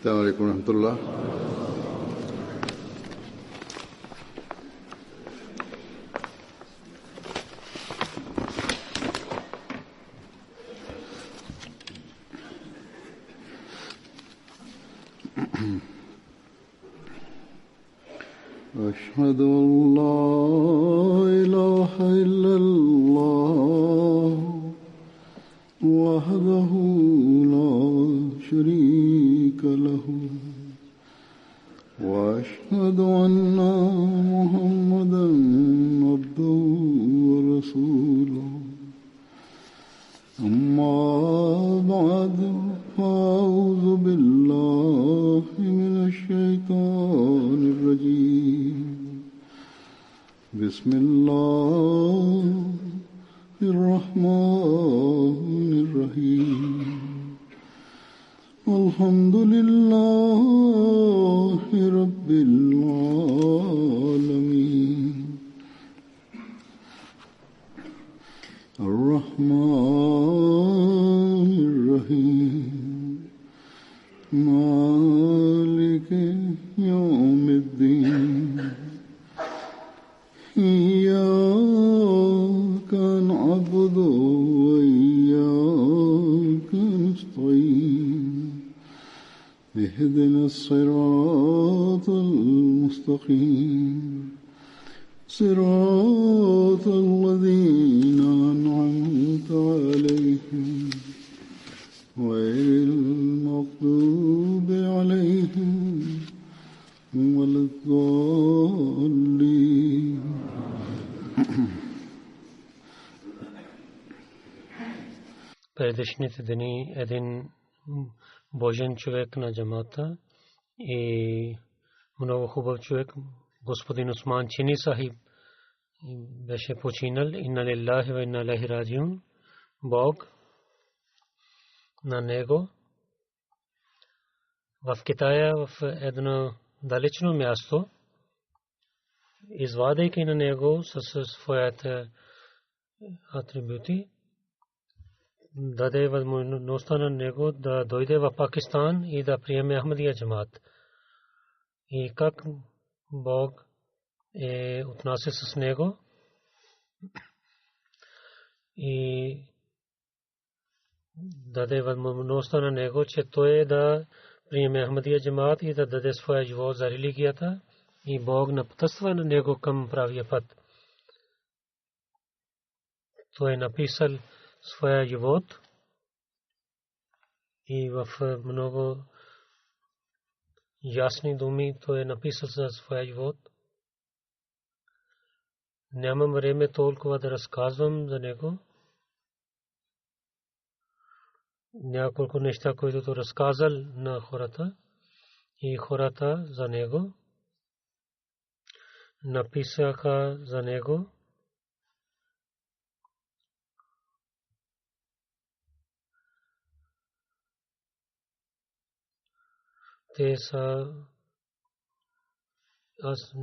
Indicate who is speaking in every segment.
Speaker 1: السلام عليكم ورحمة الله. أشهد أن لا إله إلا الله وحده لا شريك له وأشهد أن محمدا عبده ورسوله أما بعد فأعوذ بالله من الشيطان الرجيم بسم الله الرحمن الرحيم الحمد لله رب العالمين الرحمن الرحيم مالك يوم الدين إياك نعبد وإياك نستعين اهدنا الصراط المستقيم صراط الذين أنعمت عليهم غير المغضوب عليهم ولا الضالين.
Speaker 2: Предишните дни един божен човек на джамата и много хубав човек, господин Усман Чини сахиб, беше починал. Инна лиллахи ва инна илайхи раджиун. Бог на него в Китая, в едно далечно място, извадейки на него със своите атрибути, даде възможността на него да дойде в Пакистан и да приеме Ахмадия джамат. И как Бог отнася с него и даде възможността на него, че той да приеме Ахмадия джамат и да даде своя живот за религията, и Бог напътства на него към правия път. Той е написал своя живот и в много ясни думи той е написал за своя живот. Нямам време толкова да разказвам за него. Няколко неща, които той разказал на хората, и хората за него написаха за него. Те са, аз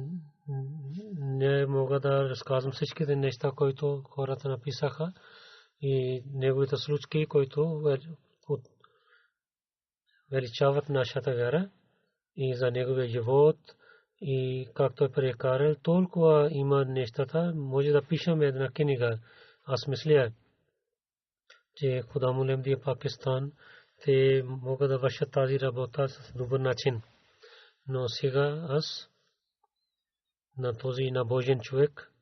Speaker 2: не мога да разказвам всичките неща, които хората написаха, и неговите случаи, които величават нашата вяра, и за неговия живот и как той прекарал. Толкова има нещата, може да пишем една книга. Аз мисля, че Худа молим дия Пакистан, те могат да вършат тази работа с добър начин. Но сега аз на този набожен човек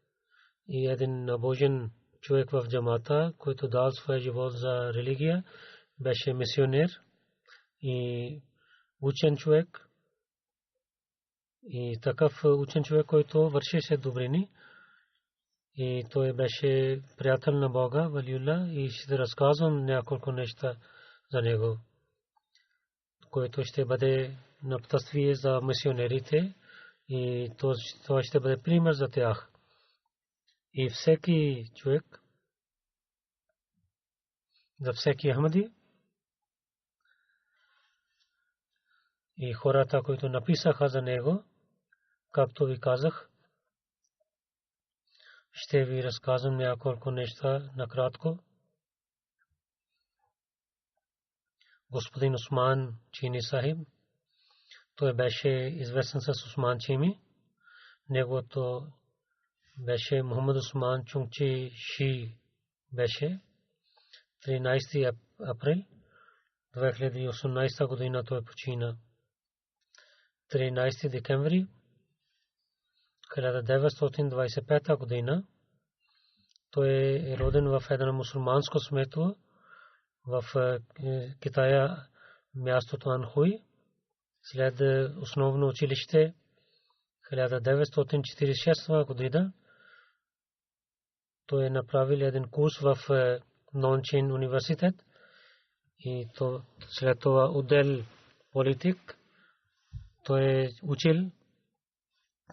Speaker 2: и един набожен човек в джамата, който дал своя живот за религия, беше мисионер и учен човек, и такъв учен човек, който вършеше добрини, и той беше приятел на Бога, Валиулла, и ще разказвам няколко неща за него, който ще бъде напътствие за мисионерите, и това ще бъде пример за тях. И всеки човек, за всеки Ахмади, и хората, които написаха за него, както ви казах, ще ви разказвам няколко неща накратко. Господин Усман Чини сахиб той беше известен с Усман Чими. Неговото беше Мухаммад Усман Чунгчи Ши беше 13 април 2018 година той почина. 13 декември 1925 година той е роден в едно мусулманско семейство в Китая, мястото Анхуй. След основно училище 1946 година той направил един курс в Нончин университет и то след това отдел политик той учил.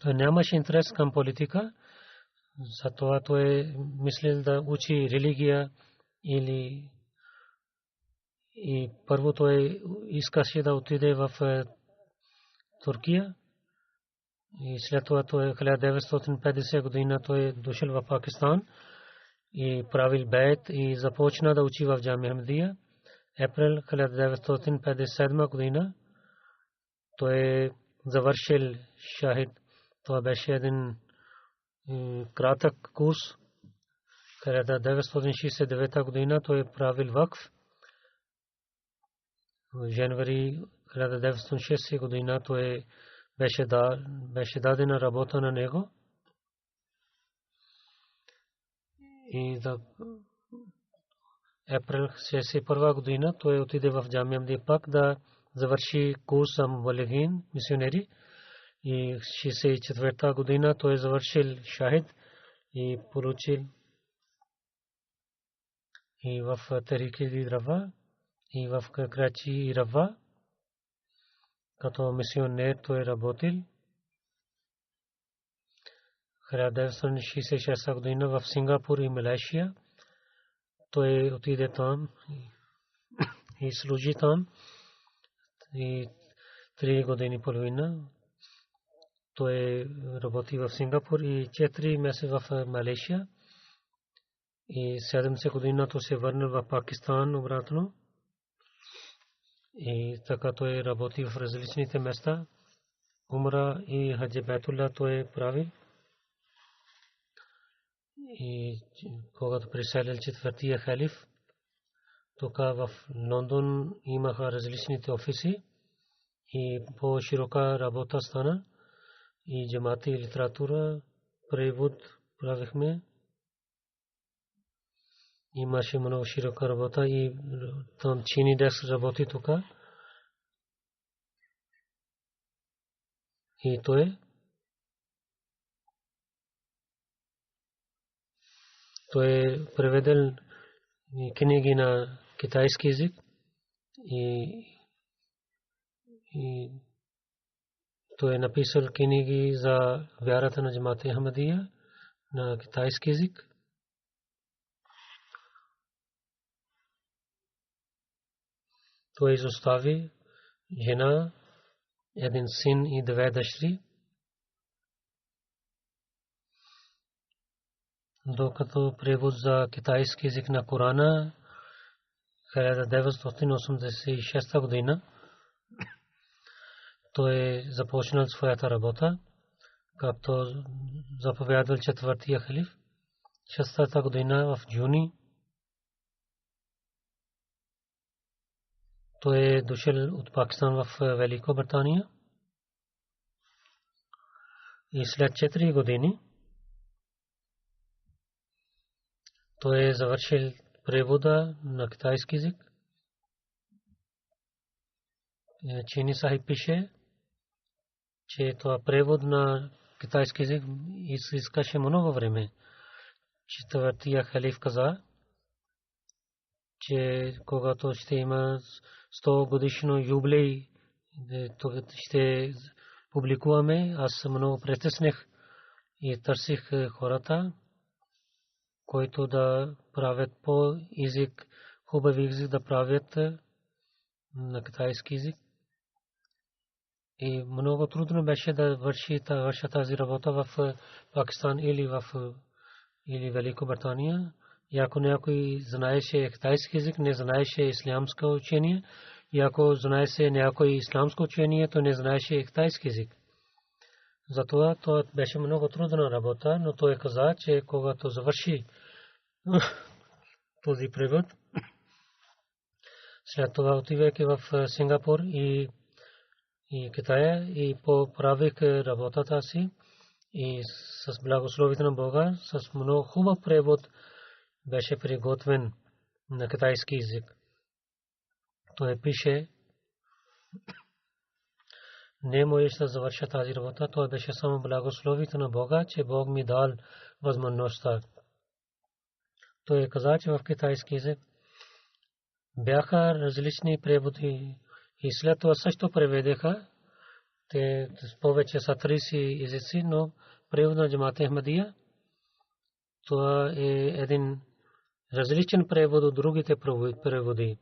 Speaker 2: Той нямаше интерес към политика, затова той мислил да учи религия или и първо той искаше да отиде в Турция и след това той 1950 година той дошъл в Пакистан и правил бейт и започна да учи в Джамия Ахмадия. Април 1957 година той завършил шахид. Това беше един кратък курс. 1969 година той правил вакф. В януари 1960 година той беше дадена работа на него. И за април 1961 година той отиде в Джамия Ахмадия пак да завърши курс за мубалигин, мисионери. И 1964 година той завършил шахид и получил и в Тарики Рава и в Крачи и Рава като мисионер той работил. 1966 година в Сингапур и Малайзия той отиде там и служи там и 3 години и половина. Той работи в Сингапур и 4 месеца в Малайзия и 70 година той се върна в Пакистан обратно и така той работи в различните места. Умра и Хаджи Байтулла той прави и когато преселил четвъртия халиф тук в Лондон имаха различните офиси и по-широка работа стана. И джамати литература превод правихме. Имаше много широка работа и там чини деск работи тук. И той преведел книги на китайски език и той е написал книги за вярата на Джамат Ахмадия на китайски език. Той изостави жена, един син и 2 дъщери. Докато превод за китайски език на Корана 1986 година той започнал своята работа, както заповядал четвъртия халиф. 6-та година в юни той е дошъл от Пакистан в Великобритания и след 4 години той е завършил превода на китайски език. Чини Сахиб пише, че това превод на китайски език искаше много време. Четвъртия халиф каза, че когато ще има 100 годишно юбилей, ще публикуваме. Аз много притеснех и търсих хората, които да правят по език, хубав език да правят на китайски език. И много трудно беше да върши тази работа в Пакистан или Великобритания. И ако някой знаеше китайски език, не знаеше ислямско учение, И ако знаеше някой исламско учение, то не знаеше китайски език. Затова това беше много трудна работа, но той каза, че когато завърши този превод, след това отивайки в Сингапур и Китая и поправих работата си и с благословието на Бога, с много хубав превод беше приготвен на китайски език. Той пише, не можеш да завърша тази работа, това беше само благословието на Бога, че Бог ми дал възможността. Той каза, че в китайски език бяха различни преводи и след това също преведеха. Те повече са 30 езици, но превод на Джамат Ахмадия, това е един различен превод от другите преводи.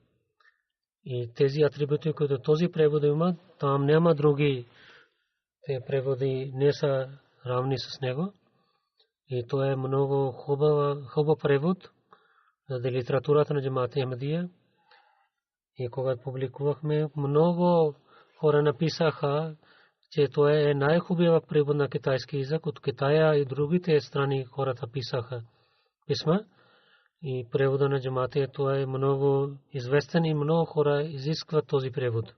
Speaker 2: И тези атрибути, които този превод има, там няма други. Те преводи не са равни с него. И това е много хубав превод за литературата на Джамат Ахмадия. И когато публикувахме, много хора написаха, че това е най-хубавият превод на китайски език. От Китая и другите страни хората писаха писма. И превода на Джамат, това е много известен и много хора изискват този превод.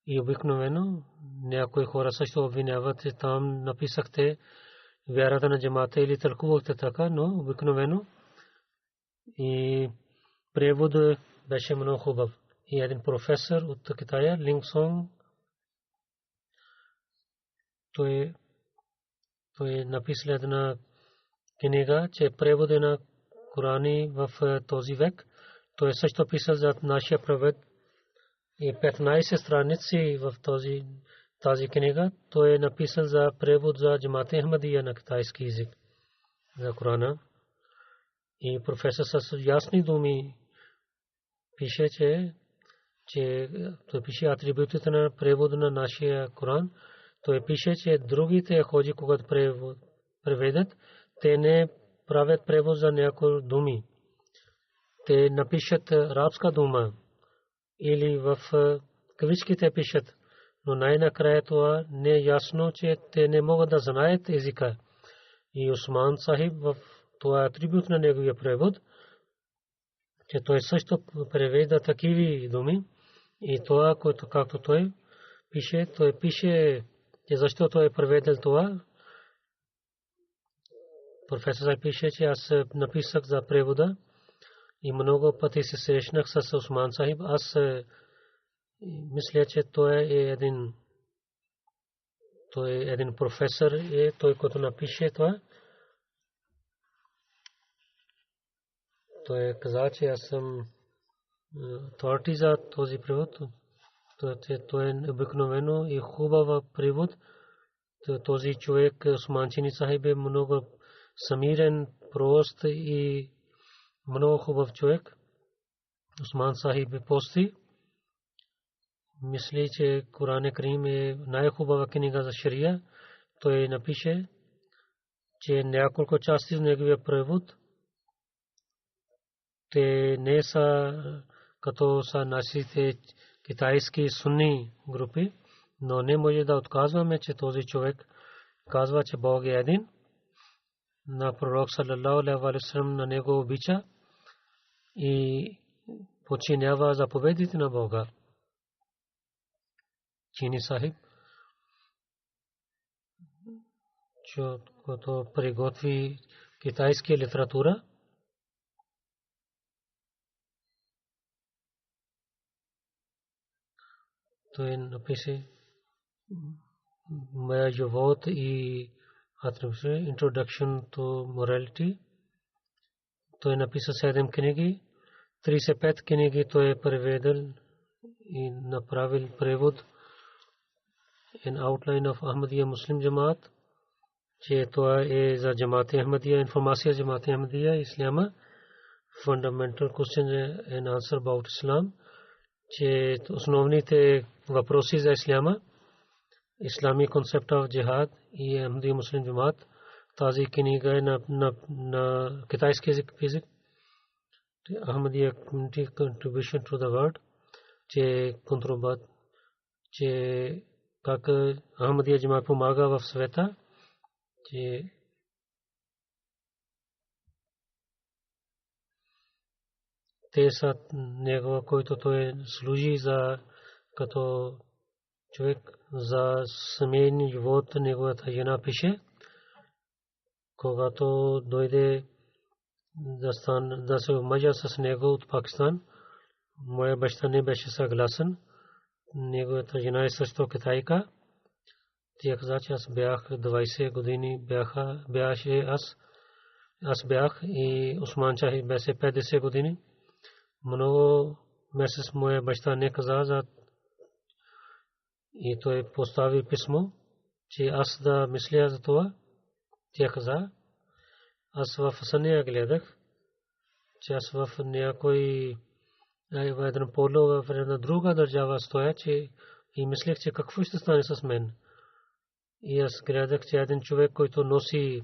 Speaker 2: И обикновено някои хора също обвиняват, че там написахте вярата на Джамат или тълкувахте така, но обикновено и превод беше много хубав. И един професор от Китая, Линг Сонг, той написал една книга, че превода на Корани в този век. Той също писал за нашия превод и 15 страници в тази книга. Той е написал за превод за Джамат Ахмадия на китайски език за Корана. И професор с ясни думи пише, че той пише атрибутите на превода на нашия Коран. Той пише, че другите ходжи, когато преведат, те не правят превод за някои думи. Те напишат арабска дума или в кавичките пишат, но най-накрая това не е ясно, че те не могат да знаят езика. И Усман Сахиб в това атрибут на неговия превод, че той също преведа такива думи и това, което както той пише, че защо той е преведел това. Професор пише, че аз написах за превода и много пъти се срещнах с Усман Сахиб. Аз мисля, че той е един професор, той който напише това. Той каза, че аз съм твърди за този превод. Той е обикновено и хубава превод. Този човек, Усман Чини Сахиб, е много самирен, прост и много хубав човек. Усман Сахиб е пости. Мисли, че Коран Карим е най-хубава книга за шария. Той напише, че няколко части в неговия превод те не са като са нашите китайски сунни групи, но не може да отказваме, че този човек казва, че Бог е един. На пророк саллаллаху алейхи ва саллям на него обича и подчинява заповедите на Бога. Чини Сахиб, който приготви китайска литература, той напише моя живот и Introduction to Morality. Той написа 7 книги, 35 книги той е преведел и направил превод in outline of Ahmadiyya Muslim Jamaat, че това е за Jamaat Ahmadiyya, информация за Jamaat Ahmadiyya, Ислама, fundamental questions and answer about Islam, че основните въпроси за Ислама, Islamic concept of jihad и Ahmadiyya Muslim Jamaat. Тази книга е на китайски език. Ahmadiyya Community Contribution to the World. че контрабат, че как Ахмадия джамаат помага в света, че те са него, който той служи за като човек за семейен живот. Неговата жена пише, когато дойде да се омъжа с него от Пакистан, моя баща не беше съгласен. Неговата жена е също китайка. Тя каза, че аз бях 20 години, бяше аз бях и Осман Чахи беше 50 години. Много месец моя баща не каза за и той постави писмо, че аз да мисля за това. Тя каза, аз в съня гледах, че аз в някой един поло в една друга държава стоя, че и мислех, че какво ще стане с мен. И аз гледах, че един човек, който носи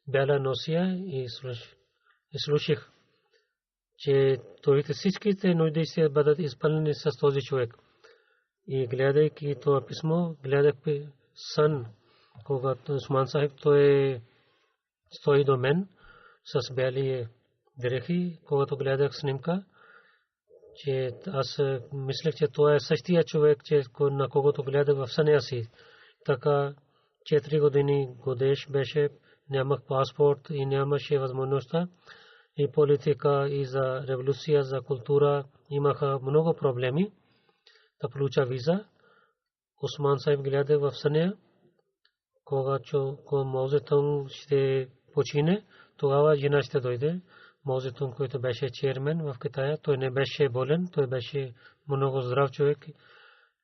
Speaker 2: бяла носия и слушах, че всичките нужди ще бъдат изпълнени с този човек. И гледайки това писмо, гледах сън, когато Усман Сахиб той стои до мен с бели дрехи, когато гледах снимка, че аз мислех, че това е същия човек, на когото гледах в съня си. Така 4 години годеж беше, нямах паспорт и нямаше възможността и политика, и за революция, за култура имаха много проблеми да получа виза. Усман Сахиб гледа в съня, когато Мао Цзедун ще почине, тогава жена ще дойде. Мао Цзедун, който беше чермен в Китая, той не беше болен, той беше много здрав човек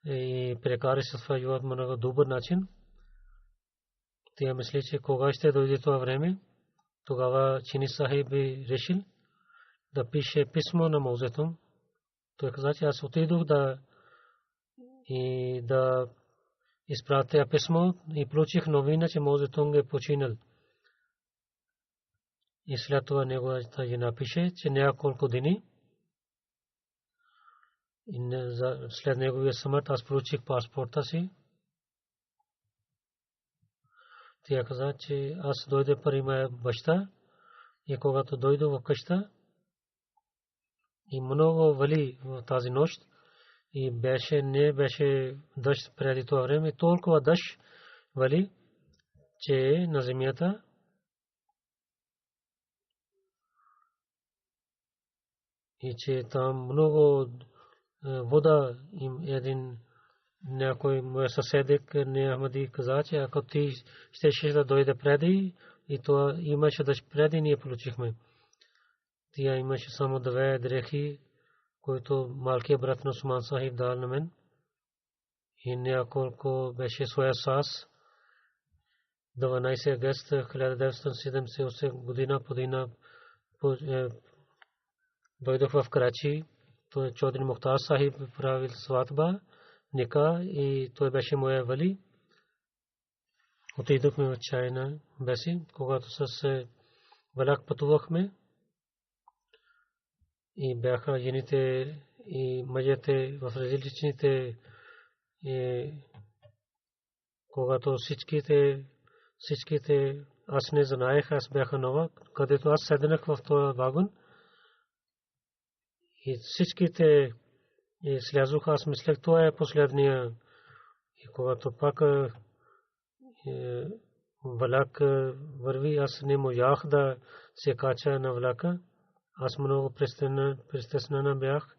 Speaker 2: и прекара със своя живот много добър начин. Тя мисли, че кога ще дойде това време, тогава Чини Сахиб решил да пише писмо на Мао Цзедун. Той каза, че аз отидох да изпратя писмо и получих новина, че Мао Цзедун е починал. И след това неговата жена пише, че няколко дни след неговия смърт аз получих паспорта си. Тя каза, че аз дойде при моя баща и когато дойдох в къща и много вали в тази нощ и не беше дъжд преди това време, толкова дъжд вали, че на земята и че там много вода им един някой моя съседик не Ахмади каза, че ако ти щеше да дойде преди и това имаше да преди ние получихме. Тя имаше само 2 дрехи, които малкият брат на Усман Сахиб дал на мен и няколко беше своя сас. 12 август 1978 година дойдох в Карачи. Той Чодри Мухтар Сахиб правил сватба, ника и той беше моя вали. Отидохме в Чайна Беси, когато с влак пътувахме и бяха жените и мъжете в различните, когато всичките аз не знаех, аз бяха нова, където аз седнах в този вагон и всичките слязоха, аз мислех, това е последния. И когато пак влак върви, аз не можах да се кача на влака. Аз много притеснена бях.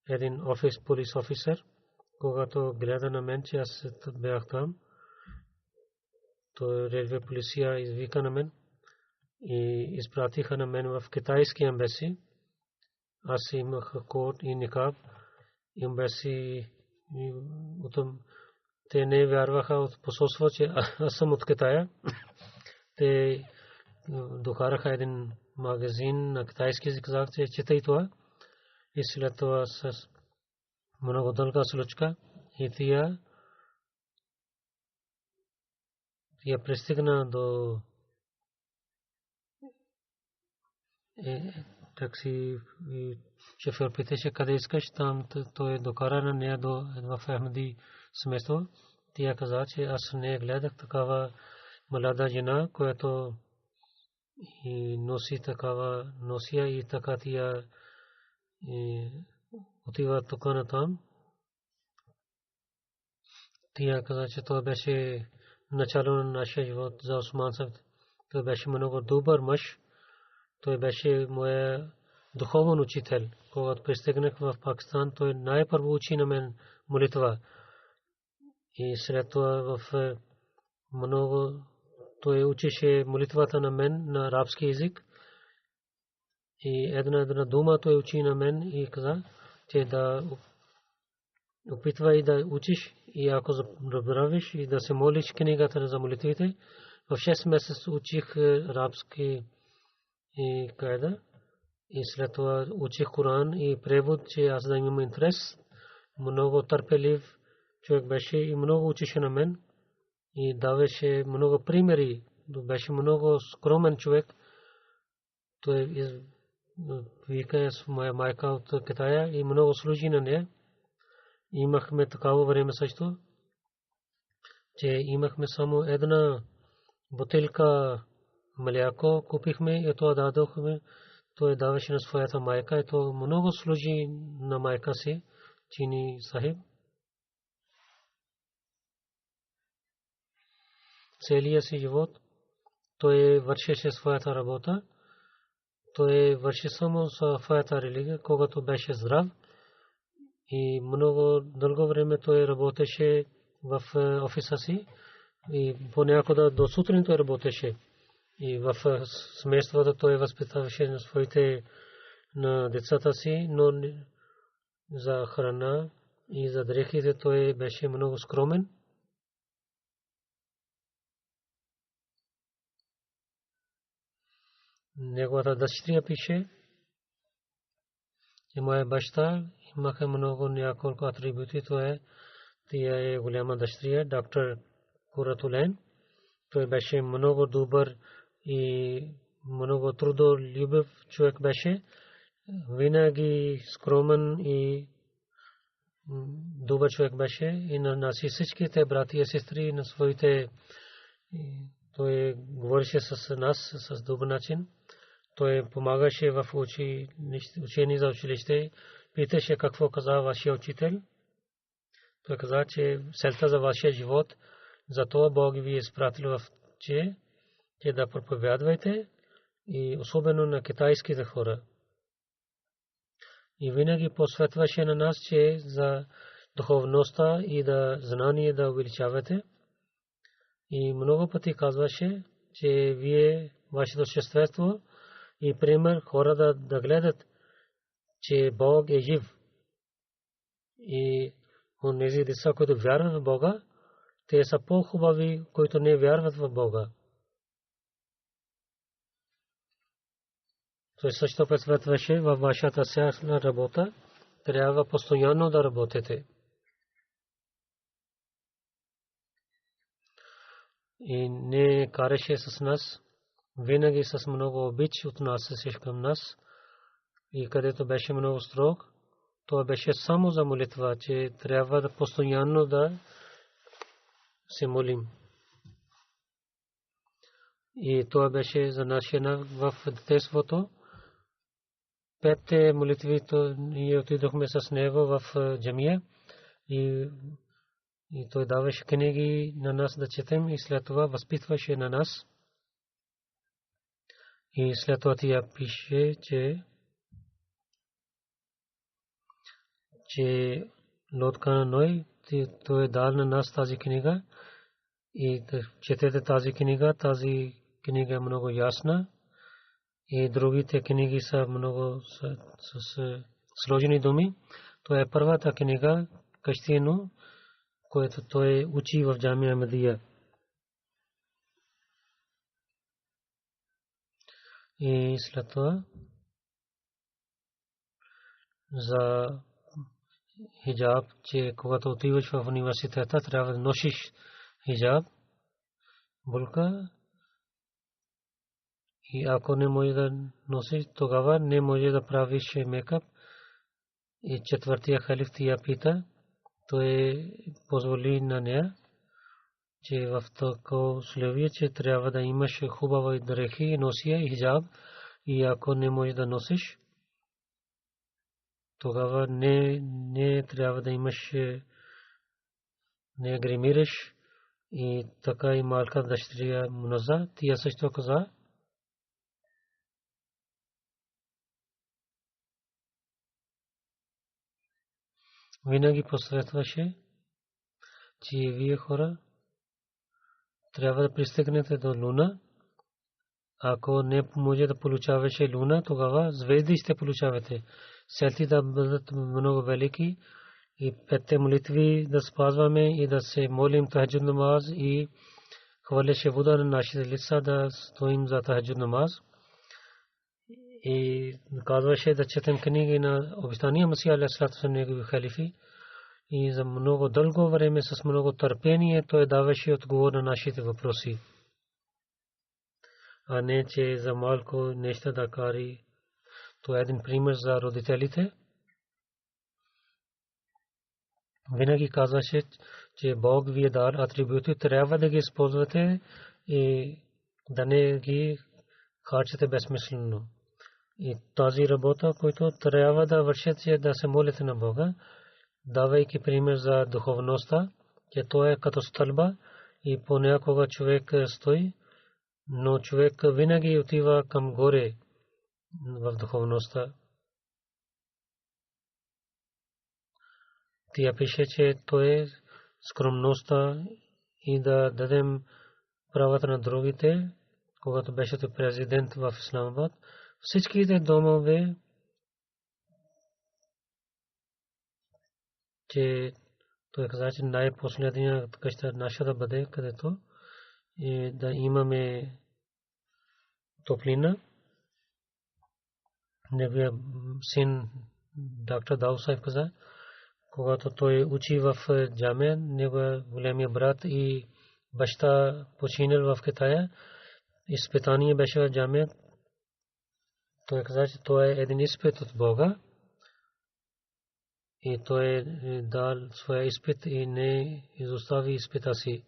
Speaker 2: Един полис офисер, когато гледа на мен, че аз бях там, то релве полиция извика на мен и изпратиха на мен в китайски ембаси. Аз имах код и никаб. Ембаси те не вярваха от посолство, че аз съм от Китая. Те докараха един магазин на китайски език, казах, че четай това. И след това с много дълга случка и тя пристигна до такси шофьор питаше къде искаш, там той докара на нея до едно Ахмади семейство. Тя каза, че аз не гледах такава млада жена, която и носи такава носия и така тя отива тук на там. Тя каза, че това беше начало на нашия живот за Осман Саб. Той беше много добър мъж. Той беше моя духовен учител. Когато пристигнах в Пакистан, той най-първо учи на мен молитва. И след това в много той учеше молитвата на мен на арабски език. И една дума той учи на мен и каза, че да опитвай да учиш и ако забравиш и да се молиш книгата за молитвите. В 6 месеца учих арабски и кайда. И след това учих Коран и превод, че аз да имам интерес. Много търпелив човек беше и много учеше на мен. И даваше много примери. Беше много скромен човек. Той вика с моя майка от Китая и много служи на нея. Имахме такава време също, че имахме само една бутилка мляко, купихме и това дадохме. Той даваше на своята майка и то много служи на майка си, Чини Сахиб. Целия си живот той вършеше своята работа. Той върши само своята религия, когато беше здрав. И много дълго време той работеше в офиса си и понякога до сутрин той работеше. И в семейството той възпитаваше на своите на децата си, но за храна и за дрехите той беше много скромен. Неговата дъщеря пише, че моя баща имаха много няколко атрибути. Тя е голяма дъщеря, доктор Куратулен. Той беше много добър и много трудолюбив човек беше. Винаги скромен и добър човек беше. И на всичките брати и сестри, на своите, той говореше с нас с добър начин. Той помагаше в учение за училище. Питаше какво каза вашия учител. Той каза, че целта за вашия живот, за това Бог ви е изпратил в че да проповядвате и особено на китайските хора. И винаги посветваше на нас, че за духовността и да знание да увеличавате. И много пъти казваше, че вие, вашето същество и пример хора да гледат, че Бог е жив. И онези деца, които вярват в Бога, те са по-хубави, които не вярват в Бога. Той също посветваше във вашата сясна работа. Трябва постоянно да работите. И не караше с нас. Винаги с много обич отнасяше към нас. И където беше много строг, то беше само за молитва, че трябва да постоянно да се молим. И това беше за нашия в детството. 5 молитви, ние отидохме с него в джамия и той даваше книги на нас да четем и след това възпитваше на нас. И след това тя пише, че Лодкана Ной, той дал на нас тази книга и четете тази книга е много ясна и другите книги са много с сложени думи. Това е първата книга, Кащино, което той учи в Джамия Ахмадия. И след това за хиджаб, че когато отиваш в университета, трябва да носиш хиджаб, булка И ако не може да носи, тогава не може да правиш мекап. И четвъртия халиф тия пита, той позволи на нея, че в такова условие, че трябва да имаш хубава дрехи и носия и хиджаб. И ако не можеш да носиш, тогава не трябва да имаш, не гримираш. И така и малка дъщеря Муназа, тя също каза, винаги посъветваше, че вие хора трябва да пристигнете до Луна. Ако не може да получаваше Луна, тогава звезди ще получавате. Селти да бъдат много велики и петте молитви да спазваме и да се молим тахаджуд намаз и хвърляше вода на нашите лица да стоим за тахаджуд намаз. И казваше да четем книги на обещания Масия алейхи салату ва негови халифи. И за много дълго време с много търпение той даваше отговор на нашите въпроси. А не че за малко нещо да кари. Това е един пример за родителите. Винаги казваше, че Бог ви е дал атрибути, трябва да ги използвате и да не ги харчите безсмислено. И тази работа, която трябва да вършите, да се молите на Бога, давайки пример за духовността, че то е като стълба и понякога човек стои, но човек винаги отива към горе в духовността. Тя пише, че то е скромността и да дадем правата на другите. Когато беше президент в Исламабад, всичките домове, че той каза, че най-последния къща наша да бъде, където да имаме топлина. Неговия син доктор Даусайф каза, когато той учи в джамия, неговия големия брат и баща починал в Китая, изпитание беше в джамия. Той каза, че това е един изпит от Бога. И той дал своя изпит и не изостави изпита си.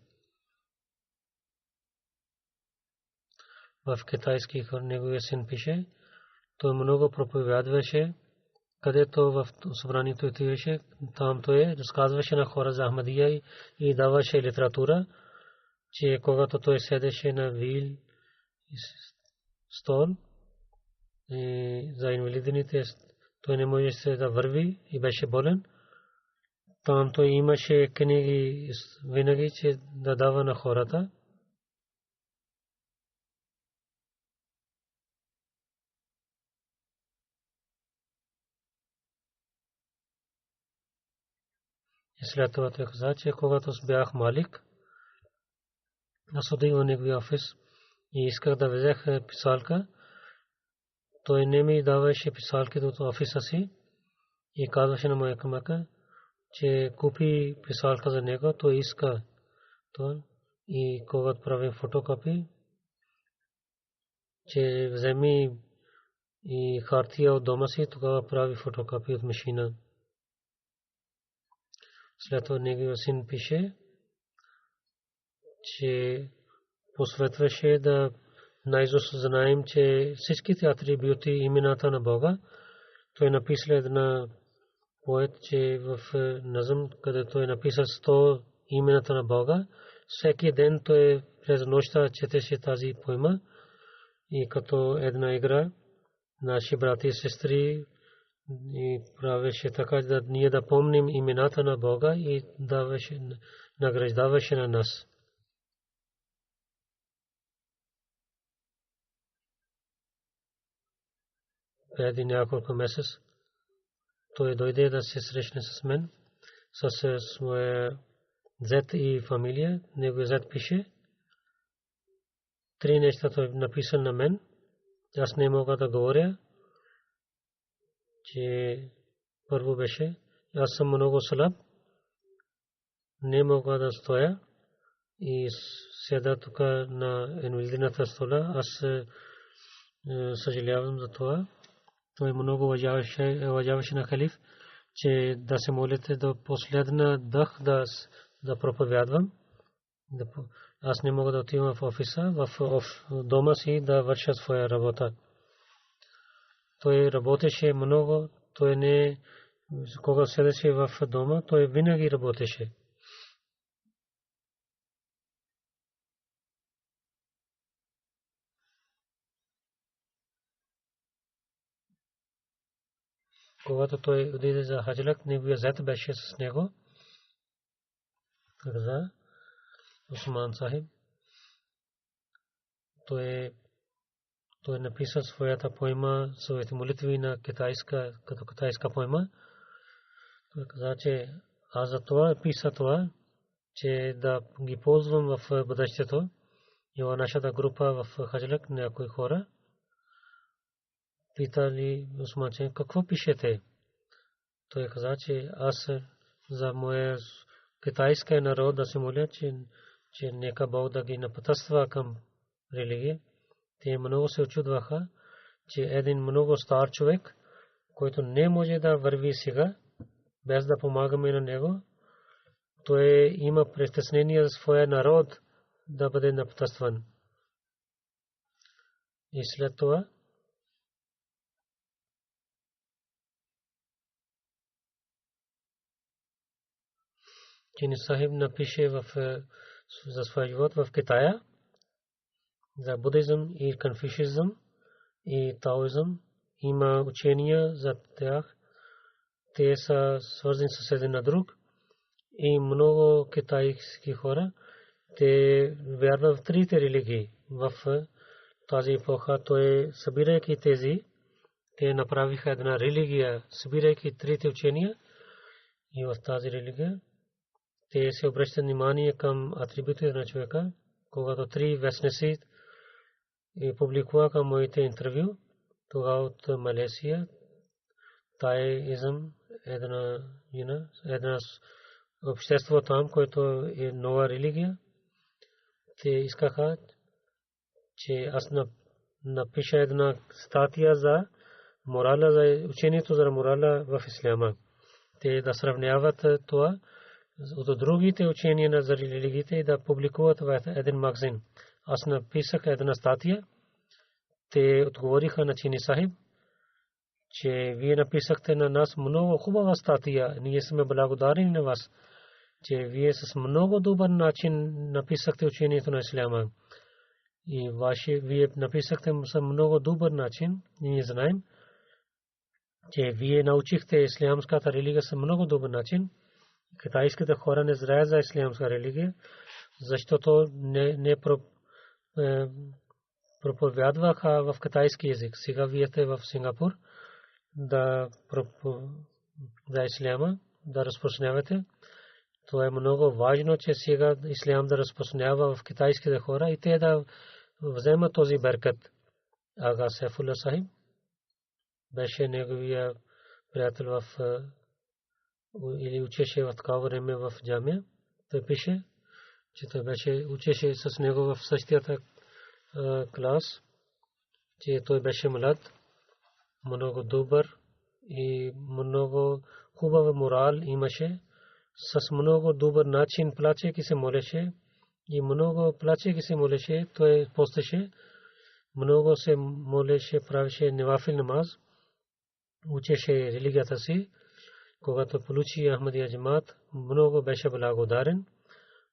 Speaker 2: В китайски неговия син пише, той много проповядваше, където в събранието отиваше, там той разказваше на хора за Ахмадия и даваше литература, че когато той седеше на вил стол за инвалидните, той не можеше да върви и беше болен. Там той имаше книги винаги, че да дава на хората. И след това той каза, че когато бях малик, аз отидох в неговия офис и исках да взех писалка. Той не ми даваше писалките от офиса си и казваше на моя камака, че купи писалка за него, той иска това. И когато прави фотокопи, че вземи и хартия от дома си, тогава прави фотокопи от машина. След това неговия син пише, че посветваше да наизуст знаем, че всичките атрибути имената на Бога. Той написал една поет, че в Назъм, където е написал 100 имената на Бога, всеки ден той през нощта четеше тази поема и като една игра наши брати и сестри и правеше така, да ние да помним имената на Бога и даваше, награждаваше на нас. Преди няколко месец той дойде да се срещне с мен, с своя зет и фамилия. Неговия зет пише 3 неща той написал на мен. Аз не мога да говоря, че първо беше, аз съм много слаб, не мога да стоя и седа тук на инвалидната стола. Аз съжалявам за това. Той много уважаваше на халиф, че да се молите до последна дъх да проповядвам. Аз не мога да отивам в офиса, в дома си да върша своя работа. Той работеше много, той не, когато седеше в дома, той винаги работеше. Когато той отиде за хаджлак, неговия зет беше с него. Каза Усман Сахиб. Той написа своята поема, своите молитви на китайска, като китайска поема. Той каза, че аз за това писа това, че да ги ползвам в бъдещето. И в нашата група в хаджлак някои хора питали Усман, че какво пишете? Той каза, че аз за моя китайския народ да се моля, че нека Бог да ги напътства към религия. Те много се очудваха, че един много стар човек, който не може да върви сега, без да помагаме на него, той има притеснение за своя народ да бъде напътстван. И след това Чини Сахиб напише за своя живот в Китая за буддизъм и конфуцианизъм и таоизъм. Има учения за тях. Те са свързани с един на друг. И много китайски хора, те вярват в трите религии. В тази епоха той, събирайки тези, те направиха една религия, събирайки трите учения. И в тази религия те се обръщат внимание към атрибутите на човека. Когато три вестници публикуваха моите интервю, тогава от Малезия, таоизъм, една общество там, което е нова религия, те искаха, че аз напиша една статия за морала, за учението за морала в исляма. Те да сравняват това от другите учения за религиите и да публикуват в един магазин. Аз написах една статия. Те отговориха на Чини Сахиб, че вие написахте на нас много хубава статия. Ние сме благодарни на вас, че вие с много добър начин написахте учението на исляма. И вие написахте с много добър начин. Ние знаем, че вие научихте ислямската религия с много добър начин. Китайските хора не знаят за ислямска религия, защото не проповядваха в китайски език. Сега вие сте в Сингапур за исляма да разпространявате. Това е много важно, че сега ислям да разпространява в китайските хора и те да вземат този беркат. Ага Сайфулла Сахиб беше неговия приятел в или учеше в такава време в джамия. Той пише, че той учеше с него в същията клас, че той беше млад, много добър и много хубава морал имаше. С много добър начин плачейки се молеше и много плачейки се молеше, той постеше, много се молеше, правеше невафил намаз, учеше религията си. Когато получи Ахмадия джамат, много беше благодарен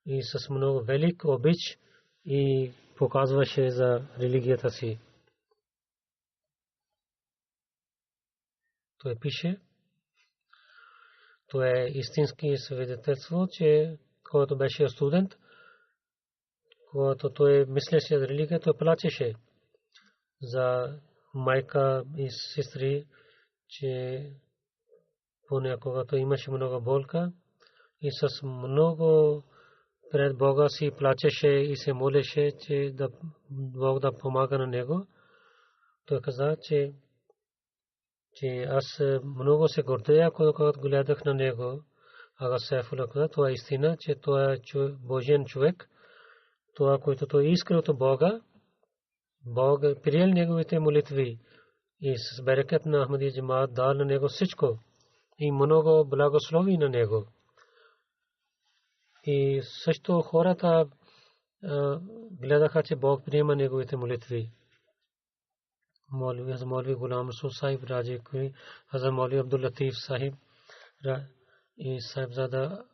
Speaker 2: и с много велик обич и показваше за религията си. Той пише, то е истински свидетелство, че когато беше студент, когато той мислеше за религия, той плачеше за майка и сестри, че понякога той имаше много болка и с много пред Бога си плачеше и се молеше, че Бог да помага на него. Той каза, че аз много се гордея, когато гледах на него. Ага Сайфулла каза, това е истина, че това е Божиен човек. Това, което той иска от Бога, Бог приел неговите молитви и с берекет на Ахмадия джамаат дал на него всичко и много благослови на него. И също хората гледаха, че Бог приема неговите молитви. Молви Гулам Расул Сахиб Раджи Куи, Хазрат Молви Абдул Латиф Сахиб и Сахибзада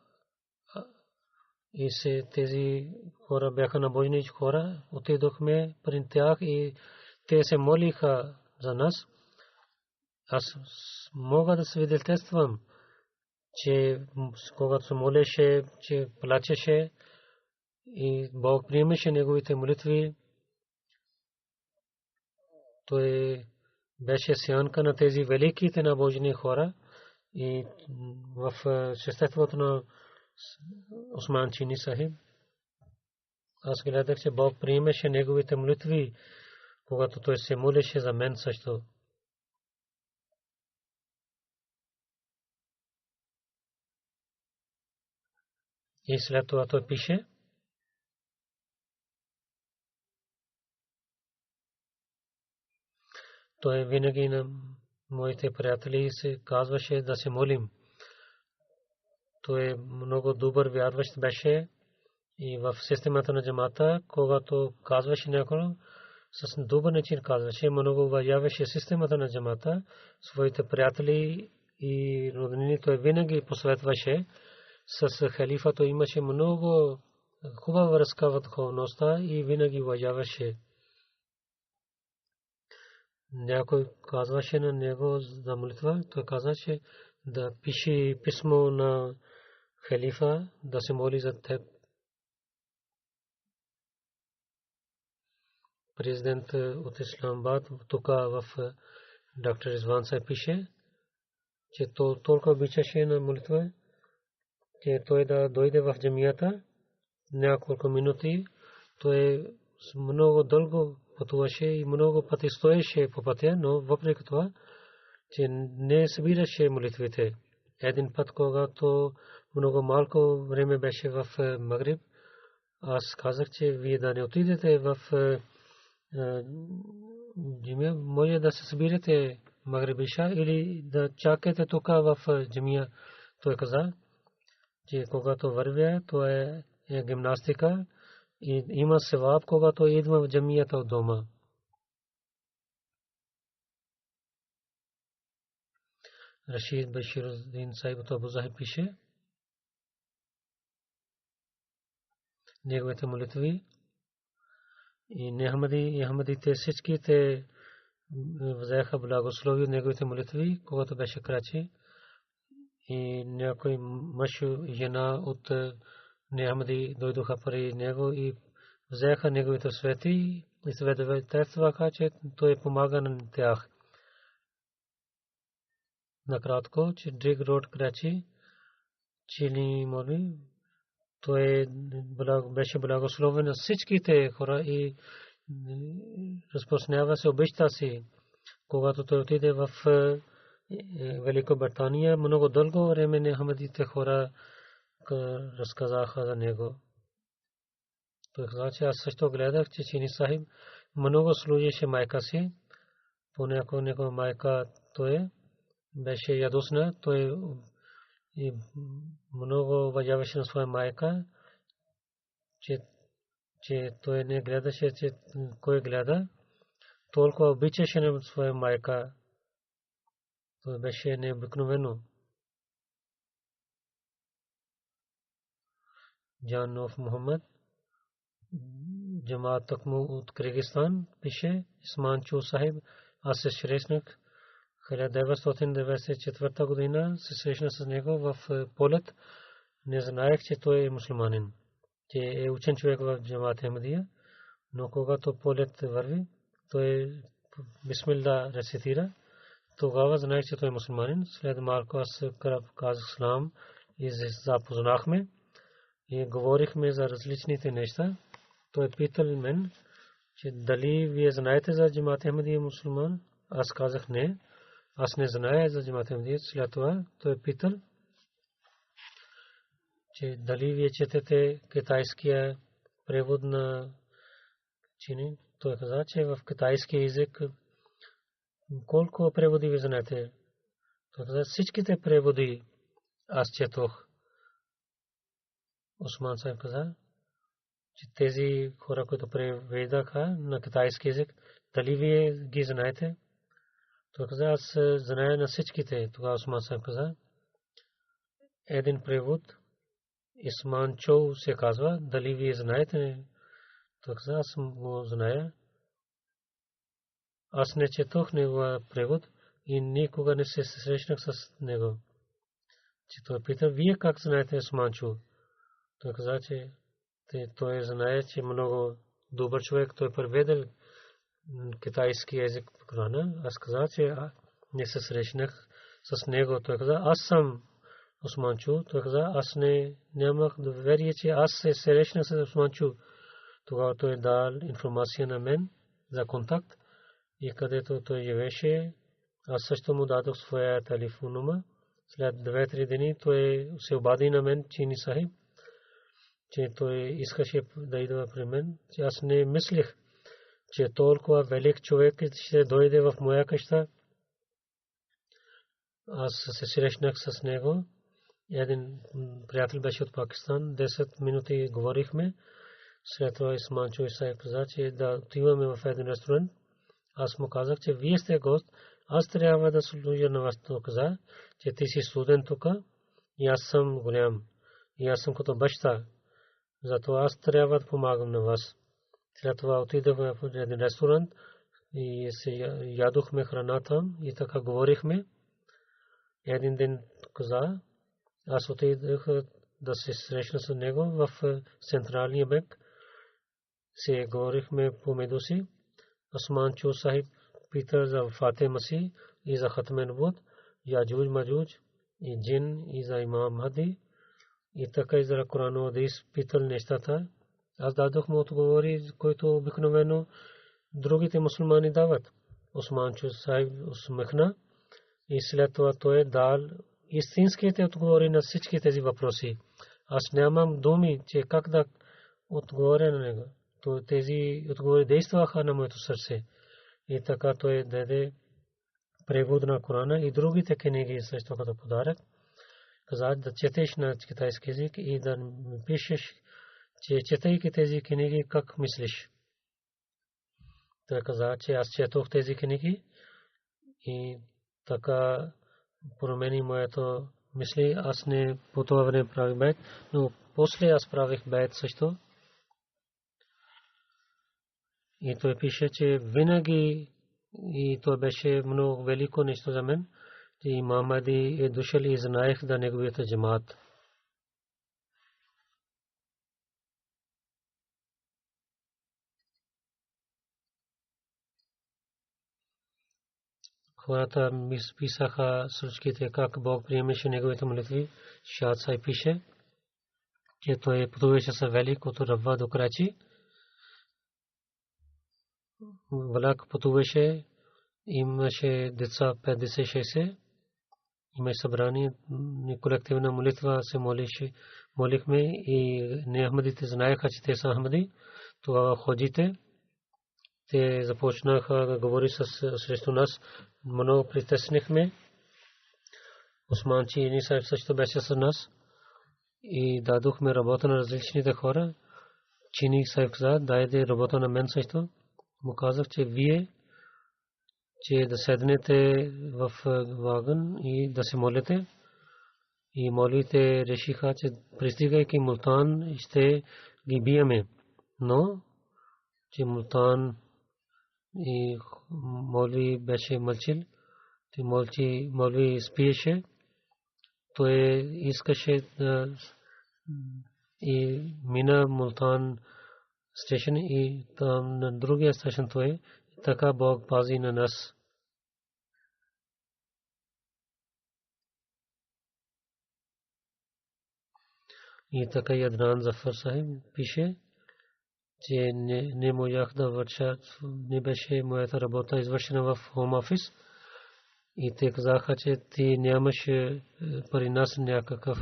Speaker 2: и се тези хора бяха набожни хора. Отидохме при тях и те се молиха за нас. Аз мога да свидетелствам, че когато се молеше, че плачеше и Бог приемеше неговите молитви. Той беше сянка на тези великите набожни хора и в шестеството на Осман Чини Сахиб. Аз гледах, че Бог приемеше неговите молитви, когато той се молеше за мен също. И след това той пише: той винаги на моите приятели се казваше да се молим. Той много добър вярващ беше и в системата на джамата, когато казваше някой, с добър начин казваше, много уважаваше системата на джамата, своите приятели и роднини. Той винаги посветваше с халифа. Той имаше много хубава връзка в духовността и винаги уважаваше. Някой казваше на него за молитва, той казваше да пише писмо на халифа да се моли за теб. Президент от Исламабад тук в доктор Ризван се пише, че то толкова обичаше на молитва, че той да дойде в джамията няколко минути. Той много дълго пътуваше и много пъти стоеше по пътя, но въпреки това, че не събираше молитвите. Един път, когато много малко време беше в Магриб, аз казах, че вие да не отидете в джамия, може да се събирате Магрибиша или да чакате тук в джамия. Той каза, че когато вървя, то е гимнастика и има севаб, когато идва в джамията от дома. Рашид Башируздин Сайб от Абу Захиб пише, неговите молитви и Ахмадите всичките взеха благослови от неговите молитви, когато беше крачи. И някой мъж и жена от Ахмади дойдоха при него и взеха неговите свети и свидетелстваха, че той помага на тях. Накратко, че Дриг Род Крачи, Чили Моли, той беше благословен на всичките хора и разпространява се обичта си. Когато той отиде в Великобритания, много дълго време Ахмадите хора разказаха за него. Той каза, че аз също гледах, че Чини Сахиб много служеше майка си. Понякога майка той беше ядосна, той и много уважаваше на своя майка, че той не гледаше, че кой гледа, толкова обичаше на своя майка. Това беше необикновено. Джанов Мухаммад, Джамаат Такму от Киргизстан, пише: Исманчу Сахиб, аз се срещнах 1994 година, се срещнах с него в полет. Не знаех, че той е мусулманин, че е учен човек в Джамаат Ахмадия, но когато полет върви, той бисмилла рецитира. Тогава знаех, че той е мусулманин. След малко аз казах салам и запознахме и говорихме за различните неща. Той питал мен, че дали вие знаете за Джамаат Ахмадия мусулман? Аз казах не. Аз не зная за Джамаат Ахмадия. След това той питал, че дали вие четете китайския превод на Чини? той каза, че в китайски език колко преводи ви знаете? Той каза, всичките преводи аз четох. Осман Сайб каза, че тези хора, които преведаха на китайски език, дали вие ги знаете? Той каза, аз зная на всичките. Тогава Осман Сайб каза, един превод, Исман Чоу се казва, дали вие знаете? Той каза, аз го зная. Аз не четох негова превод и никога не се срещнах с него. Че той пита, вие как знаете Исман Чоу? Той каза, че той знае, че много добър човек, той преведел китайски език в Корана. Аз каза, че не се срещнах с него. Той каза, аз съм Осман Чу. Той каза, аз нямах доверие, че аз се срещнах с Осман Чу. Тогава той дал информация на мен за контакт и където той живеше, аз също му дадох своя телефон номер. След 2-3 дни той се обади на мен, Чини Сахиб, че той искаше да идва при мен. Аз не мислех, че толкова велик човек ще дойде в моя къща. Аз се срещнах с него. Един приятел беше от Пакистан. 10 минути говорихме. След това Исман Чу Сайб каза, че да отиваме в един ресторант. Аз му казах, че вие сте гост. Аз трябва да служа на вас. Той каза, че ти си студент тук и аз съм голям. И аз съм като баща. Затова аз трябва да помагам на вас. След това отидохме в един ресторант и се ядохме храна там и така говорихме. Един ден каза, аз отидох да се срещна с него в Централния банк. Се говорихме помежду си. Осман Чу Сахиб пита за Фатима си и за Хатме Нубут, Яджуж Маджуж и Джин и за Имам Махди. И така и за Коран Хадис питал нещата. Аз дадох му отговори, които обикновено другите мусулмани дават. Осман Чу Сахиб усмихна и след това той дал истинските отговори на всички тези въпроси. Аз нямам думи, че как да отговоря на него. То тези отговори действаха на моето сърце. И така той даде превод на Корана и другите книги също като подарък. Каза да четеш на китайски език и да ми пишеш, че четейки тези книги как мислиш. Той каза, че аз четох тези книги и така промени моето мисли. Аз не по това време правих бейт, но после аз правих бейт също. И той пише, че винаги и то беше много велико нещо за мен, че Имам Махди е дошъл и знаех да неговият джамаат. Хората ми писаха случките как Бог приемеше неговите молитви. Шад Сай пише, че той пътуваше с велик от Рава до Крачи. Влак пътуваше, имаше деца 50-60, имаше събрание, колективна молитва се молихме и не ахмадите знаеха, че те са ахмади. Тогава ходите, те започнаха да говори срещу нас, много притеснихме. Осман Чини Сайб също беше с нас и дадохме работа на различните хора. Чини Сайб каза, дайте работа на мен също. Му казах, че вие, че да седнете в вагон и да се молите. И молите решиха, че пристигайки Мултан ще ги биеме. Но, че Мултан и Молви беше мълчил, че Молви спиеше, той искаше и мина Мултан стешен и там на другия стешен той, така Бог пази на нас. И така Ядран Зафар Сахиб пише, че не можах да върша, не беше моята работа извършена в Home Office. И те казаха, че ти нямаше при нас някакъв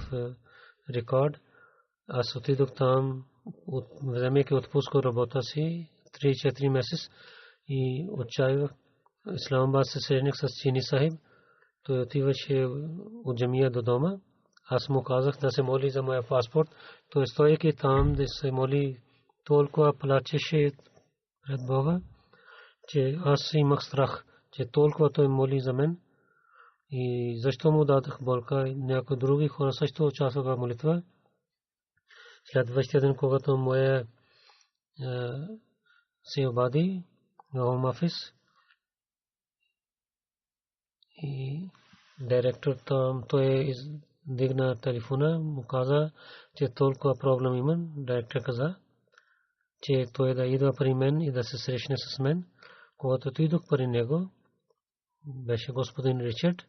Speaker 2: рекорд. Аз отидох там, вземайки отпуск от работа си, 3-4 месец и отчаивах. Исламабад се срещнах с Чини Сахиб. Той отиваше от джамия до дома. Аз му казах да се моли за моя паспорт. Той стоейки там да се моли, толкова плачеше пред Бога, че аз имах страх, че толкова той моли за мен. И защо му дадах болка? Някои други хора също участваха в молитва. Следващия ден, когато моя се обади в Home Office и директор там, той дигна телефона, му каза, че толкова проблем има. Директор каза, че той да идва при мен и да се срещне с мен. Когато отидох при него, беше господин Ричард.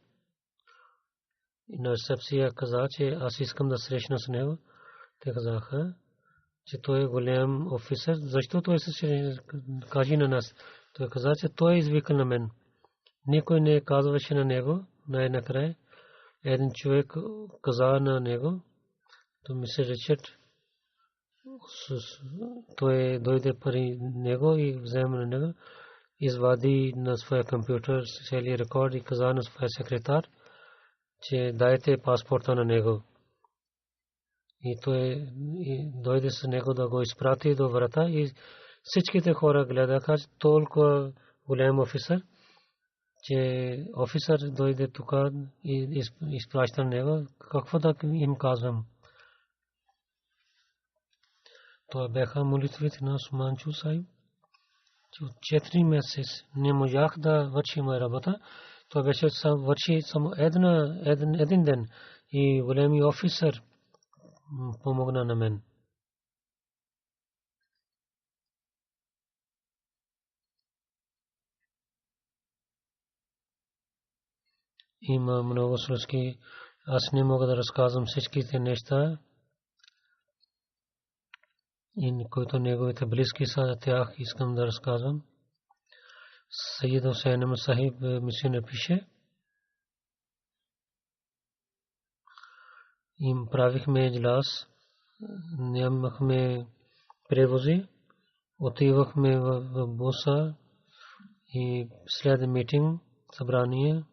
Speaker 2: И на рецепция каза, че аз искам да срещна с него. Те казаха, че той е голям офицер. Защо той се кажи на нас? Той каза, че той е извикал на мен. Никой не казваше на него. Най-накрая един човек каза на него, то мисля Ричард, той дойде при него и взема на него, извади на своя компютър целият рекорд и каза на своя секретар, че дайте паспорта на него. И той дойде с него да го изпрати до врата и всичките хора гледаха толкова голям офицер, че офицер дойде тук и изпраща него. Какво да им казвам? Това бяха молитвите на Усман Чу Сахиб. От 4 месеца не можах да върши моя работа. Това беше върши само един ден и големи офицер помогна на мен. Има много случаи. Аз не мога да разказвам всичките неща. И които неговите близки са, за тях искам да разказвам. Сайид Хусейн Ахмад Сахиб мисионер пише. Им правихме иджлас, нямахме превози, отивахме в буса и след митинг, събрание,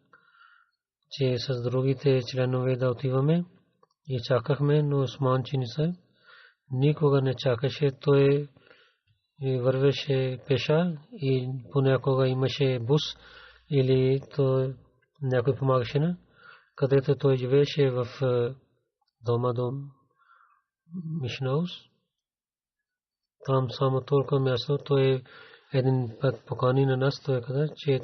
Speaker 2: че с другите членове да отиваме и чакахме, но Усман Чини Сахиб никога не чакаше. Той вървеше пеша и понякога имаше бус или то някой помагаше на, където той живееше в дома до Мишнаус. Там само толкова място. Той един път покани на нас. Той каза, че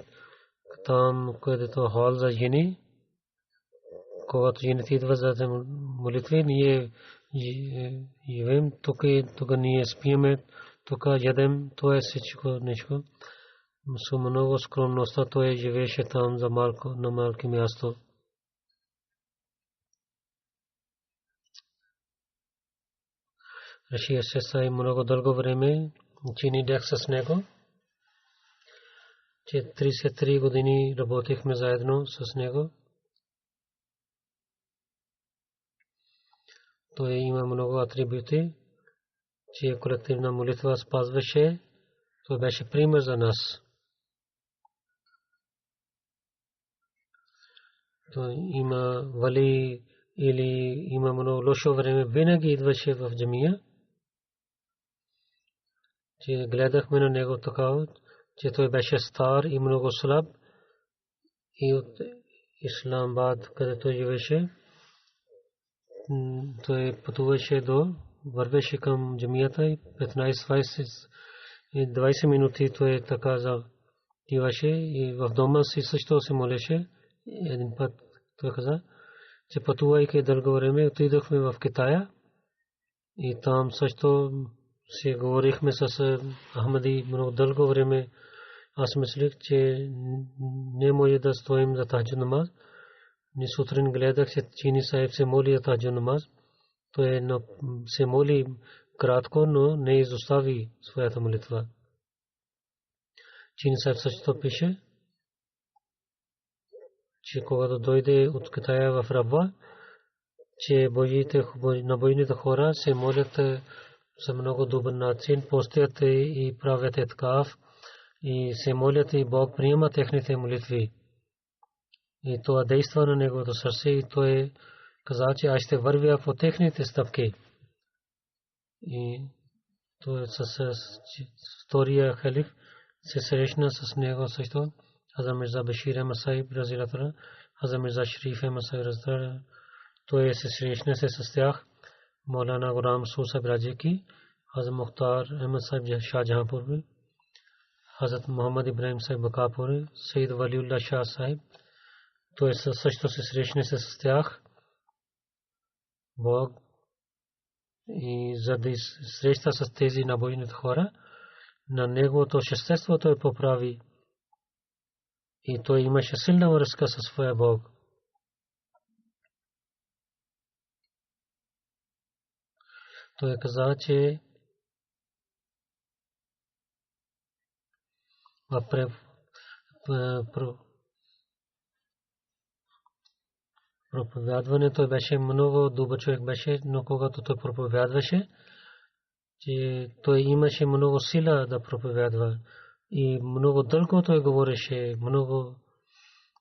Speaker 2: там, където хол за жени, когато жените идват за молитви, ние живеем тук ние спиеме, тук ядем, това е всичко нещо. С много скромността той живееше там за малко, на малко място. Реши се сай много дълго време, чини дях с него, че 33 години работихме заедно с него. Той има много атрибути, че колективна молитва спазваше. Това беше пример за нас. Той има вали или има много лошо време, винаги идваше в джамия. Че гледахме на него така, че той беше стар и много слаб. И от Исламабад, където живеше, той пътуваше вървеше към джамията и 15-20 минути той така отиваше и в дома си също се молеше. Един път той каза, че пътувайки дълго време отидохме в Китая и там също си говорихме с Ахмади много дълго време. Аз мислих, че не може да стоим за таджуд намаз. Ни сутрин гледах, че Чини Сахиб се моли за таджуд намаз. Той се моли кратко, но не изостави своята молитва. Чини Сахиб също пише, че когато дойде от Китая в Рабва, че набойните хора се молят са много добър начин, постят и правят еткаф и се молят и Бог приема техните молитви. И това действа на неговото сърце и той каза, че аз ще вървя по техните стъпки. И той с втория халиф се срещна с него също. Хазрат Мирза Башир Ахмад Сахиб разилата ан, Хазрат Мирза Шариф Ахмад Сахиб разилата ан. Той се срещна с тях. Маулана Гурам Сусаб Раджики, Хазрат Мухтар Ахмад Сахиб Шахджаханпур, Хазрат Мухаммад Ибрахим Сахиб Бакапур, Сайид Валиулlah Шах Сахиб. Той също се срещна с тях. Бог и за да среща с тези набожните хора, на неговото същество той поправи. И той имаше силна връзка със своя Бог. Той каза, че проповядването беше много добър човек беше, но когато той проповядваше, че той имаше много сила да проповядва и много дълго той говореше, много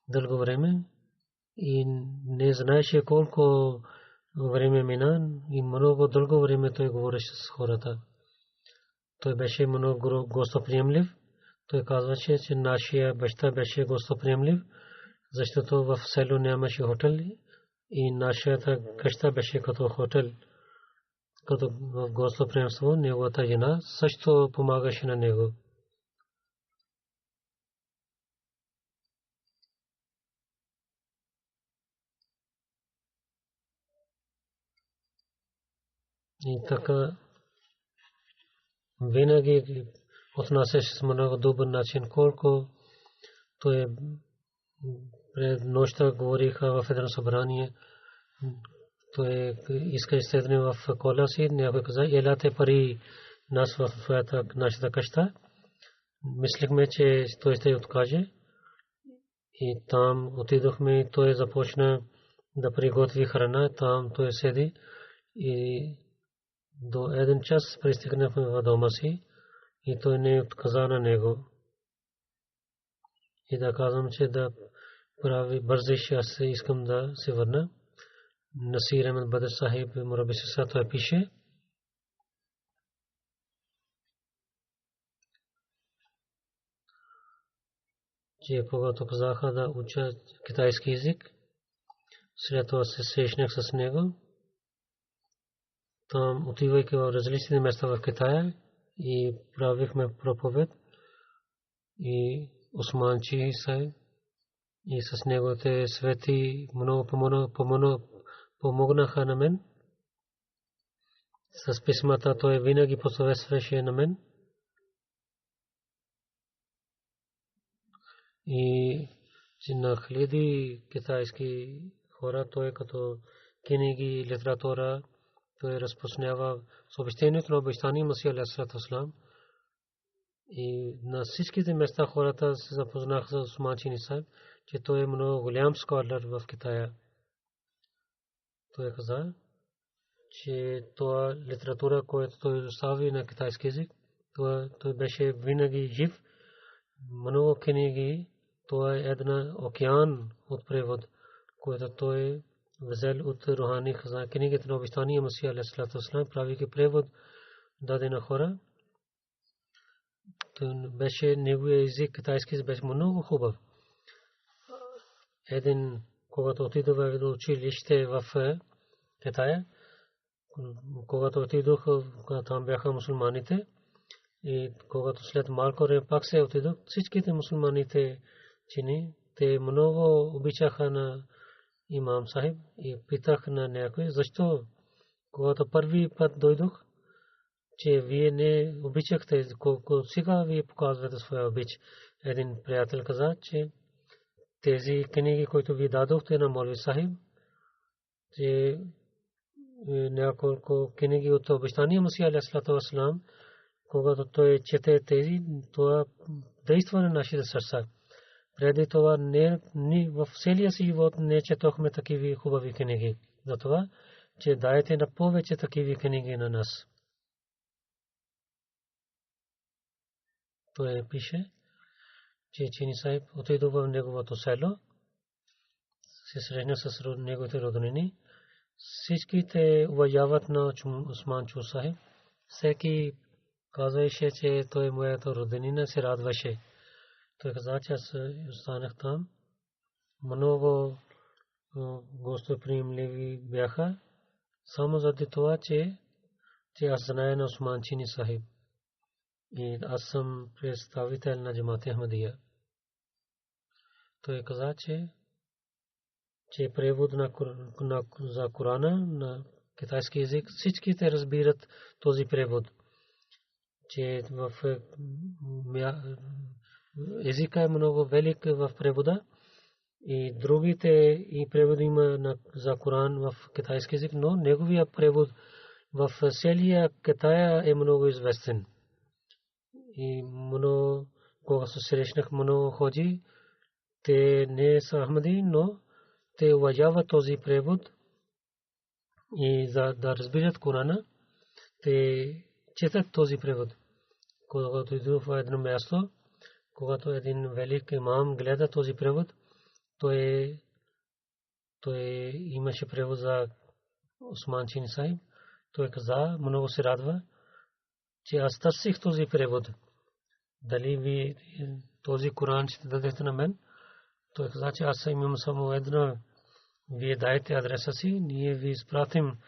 Speaker 2: дълго време и не знаеше колко време мина и много дълго време той говореше с хората. Той беше много гостоприемлив. Той казваше, че нашия баща беше гостоприемлив, защото в село нямаше хотел и нашата къща беше като хотел. Като в гостоприемство, неговата жена също помагаше на него. И така винаги отнасяше с много добър начин, колко той пред нощта говориха в едно събрание. Той иска да седне в кола си, някой каза, елате пари нас в нашата къща. Мислихме, че той ще откаже. И там отидохме и той започна да приготви храна. Там той седи и до един час пристигнахме в дома си и той не отказа на него. И да казвам, че да прави бързиш, аз искам да се върна. Насир Ахмад Бадр Сахиб Мураби Сиса той пише, че когато казаха да уча китайски език, след това се срещнах с него. Там отивайки в различни места в Китая и правихме проповед и Османчи Сахиб и с неговите свети много помогнаха на мен. С писмата той винаги посъветваше на мен. И на хиляди китайски хора той като книги, литература той разпространява съобщението на обещания Масих алейхи салам. И на всичките места хората се запознаха с Османчи Сахиб, че той е много голям скалър в Китая. Той каза, че това литература, която той остави на китайски език, той беше винаги жив. Много книги, това е един океан от превод, който той взел от Рухани Хазана. Книгите на обещания Масих алейхи салам, правейки превод даде на хора. Беше неговия език, китайски език беше много хубав. Един, когато отидох в училище в Китая, когато отидох, там бяха мусулманите, и когато след малко време пак се отидох, всичките мусулманите чини, те много обичаха на имам Сахиб и питах на някой, защо когато първи път дойдох, че вие не обичахте, колко сега вие показвате своя обич. Един приятел каза, че тези книги, които ви дадохте на Молви Сахиб, че няколко книги от обещания Масих алейхи салам, когато той чете тези, това действа на нашите сърца. Преди това ни в целия си живот не четохме такива хубави книги. Затова, че дайте на повече такива книги на нас. той пише, че Чини Сайб отидох в неговото село, се срещна с неговите роднини. Всичките уважават на Усман Чу Сахиб. Всеки казваше, че той моята роднина, се радваше. Той каза, че аз останах там. Много гостоприемливи бяха, само заради това, че аз зная на Усман Чини Сахиб. И аз съм представител на Джамат Ахмадия. Той каза, че превод за Корана на китайски език, всичките разбират този превод. Че в езика е много велик в превода и другите и преводи има за Коран в китайски език, но неговия превод в целия Китай е много известен. И много, когато се срещнах много ходжи, те не са Ахмади, но те уважават този превод и за да разбират Корана, те четат този превод. Когато иду в едно място, когато един велик имам гледа този превод, той имаше превод за Усман Чини Сайб. Той каза, много се радва, че аз търсих този превод. Дали ви този Коран ще дадете на мен? Той каза, че аз имам само едно. Вие дайте адреса си, ние ви изпратим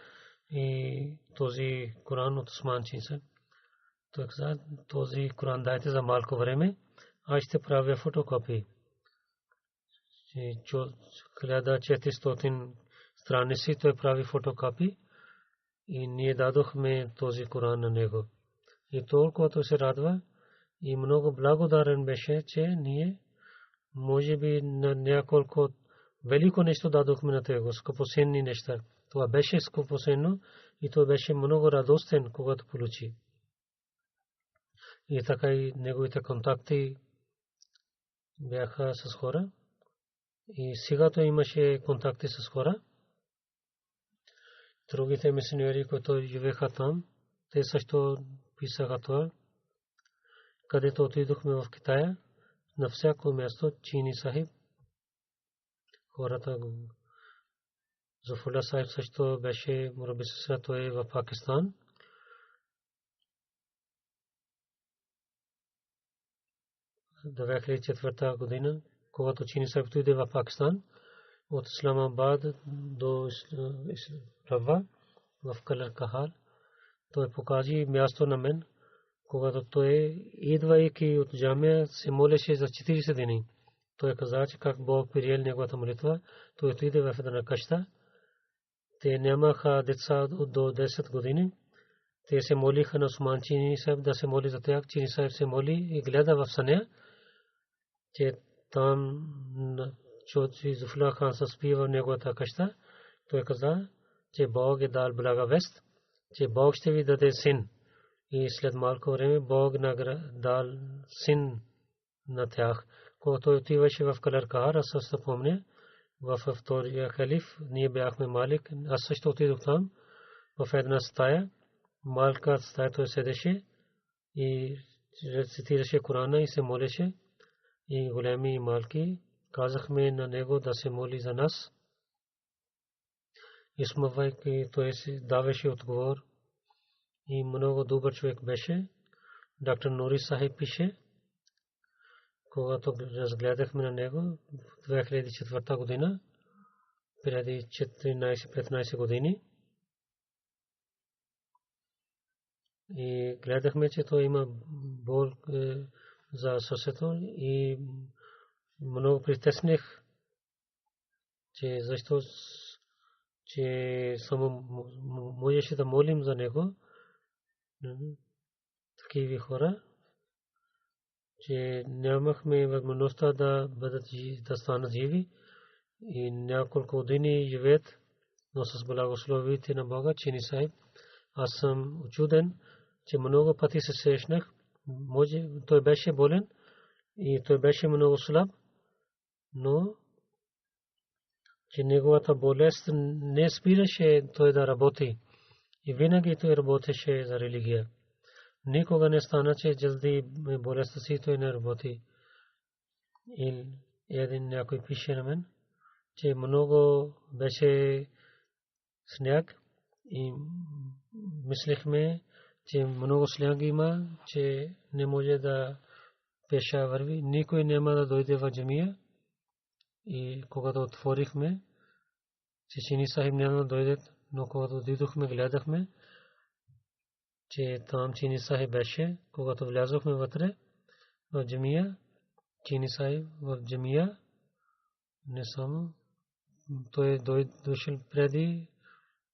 Speaker 2: и този Коран от Усман Чини Сайб. Той каза, този Коран дайте за малко време, аз ще правя фотокопии. 1400 страници той прави фотокопии и ние дадохме този Коран на него. И толкова той се радва и много благодарен беше, че ние може би на няколко велико нещо дадохме на него, скъпоценни неща. Това беше скъпоценно и той беше много радостен, когато получи. И така и неговите контакти бяха с хора. И сега той имаше контакти с хора. Другите мисионери, които живееха там, те също писаха това. Където отидохме в Китая, на всяко място Чини Сахиб, хората Зафула Сахиб също беше мурабисъса, той е в Пакистан. В 2004 година, когато Чини Сахиб отиде в Пакистан, от Исламабад до Рава в Калар-Кахар, той покажи място на мен, когато той идвайки от джамия се молеше за 40 дни. Той каза, че как Бог приел неговата молитва. Той отиде в една къща. Те нямаха деца до 10 години. Те се молиха на Усман Чини Сайб да се моли за тях. Чини Сайб се моли и гледа в съня, че там Чодри Зуфла хан се спи в неговата къща. Той каза, че Бог е дал блага вест, че Бог ще ви даде син. И след малко време Бог дал син на тях. Когато отиваше в Калар-Кахар, аз се помня, в втория халиф, ние бяхме малик, аз също отидох там, в една стая, малка стая той седеше и рецитираше Корана и се молеше, и големи и малки казахме на него да се моли за нас. Измъвайки, той си даваше отговор и много добър човек беше. Доктор Нури Сахиб пише, когато разгледахме на него в 2004 година, преди 14-15 години, и гледахме, че той има бол за сърцето и много притеснех, че защо, че само можеше да молим за него. Такива хора, че нямахме възможността да станат живи и няколко години живеят, но с благословите на Бога, Чини Сайб. Аз съм учуден, че много пъти се срещнах. Той беше болен и той беше много слаб, но че неговата болест не спираше той да работи и винаги той работеше за религия. никога не стана, че жълди болестта си той не работи. И един някой пише на мен, че много беше сняг и мислихме, че много сняг има, че не може да пеша върви. Никой няма да дойде в джамия. И когато отворихме, че Чини Сахиб няма да дойдат, но когато дойдохме, гледахме, че там Чини Сахиб беше. Когато влязохме вътре в джамия, Чини Сахиб в джамия, не само, той дошъл преди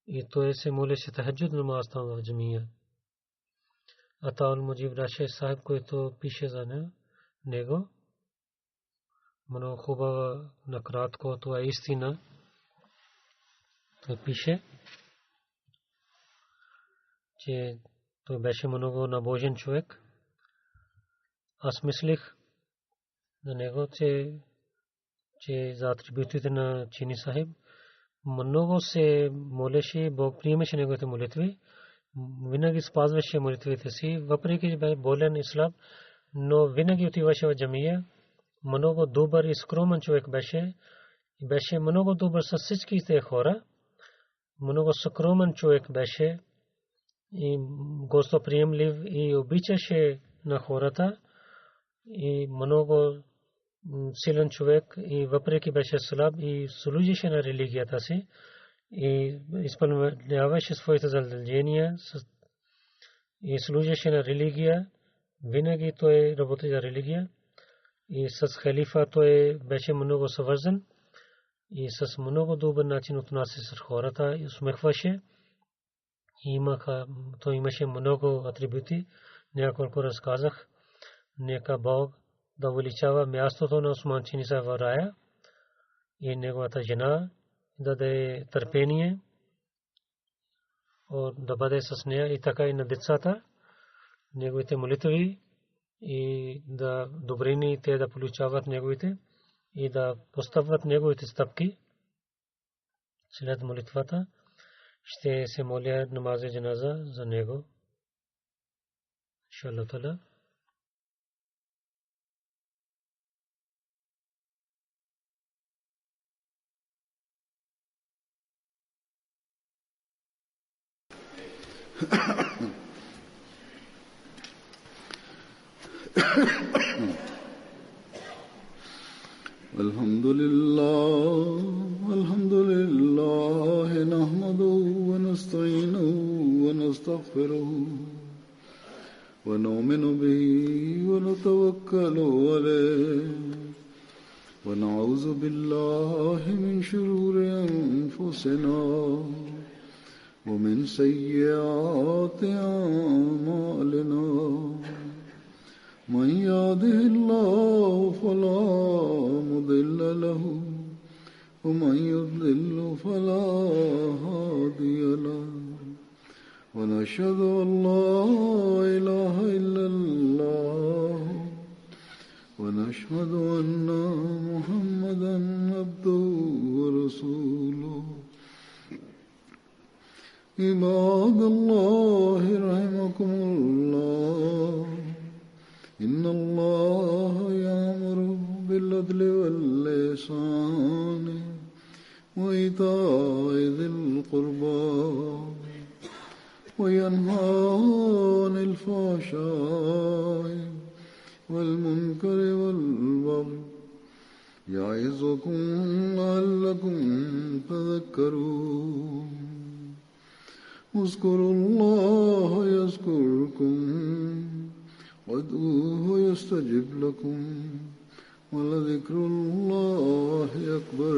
Speaker 2: и той се молеше тахаджуд намаз там в джамия. Атаул Муджиб Рашид Сахиб, който пише за него, много хубава, накратко, това е истина. Той пише, че той беше много набожен човек. Аз мислих за него, че за атрибутите на Чини Сахиб много се молеше, Бог приемаше неговите молитви, винаги спазваше молитвите си, въпреки че бе болен и слаб, но винаги отиваше в джамия. Много добър и скромен човек беше. Беше много добър с всичките хора. Много скромен човек беше и гостоприемлив и обичаше на хората и много силен човек и въпреки беше слаб и служеше на религията си и изпълняваше своите задължения и служеше на религия. Винаги той работи за религия и с халифа той беше много съвързан и с много добър начин отнася с хората и усмихваше. Той имаше много атрибути, няколко разказах. Нека Бог да увеличава мястото на Усман Чини Сахиб в рая и неговата жена да даде търпение да бъде с нея и така и на децата, неговите молитви и да добрини те да получават неговите и да поставят неговите стъпки. След молитвата ще се моля намаз джаназа за него. Иншааллах таала.
Speaker 1: الحمد لله نحمده ونستعينه ونستغفره ونؤمن به ونتوكل عليه ونعوذ بالله من شرور أنفسنا ومن سيئات أعمالنا من يهده الله فلا مضل له ومن يضلل فلا هادي له ونشهد أن لا إله إلا الله ونشهد أن محمدا عبده ورسوله عباد الله رحمكم الله إن الله يأمر بالعدل والإحسان وإيتاء ذي القربى وينهى عن الفحشاء والمنكر والبغي يعظكم لعلكم تذكرون اذكروا الله يذكركم وادعوه يستجب لكم ولذكر الله أكبر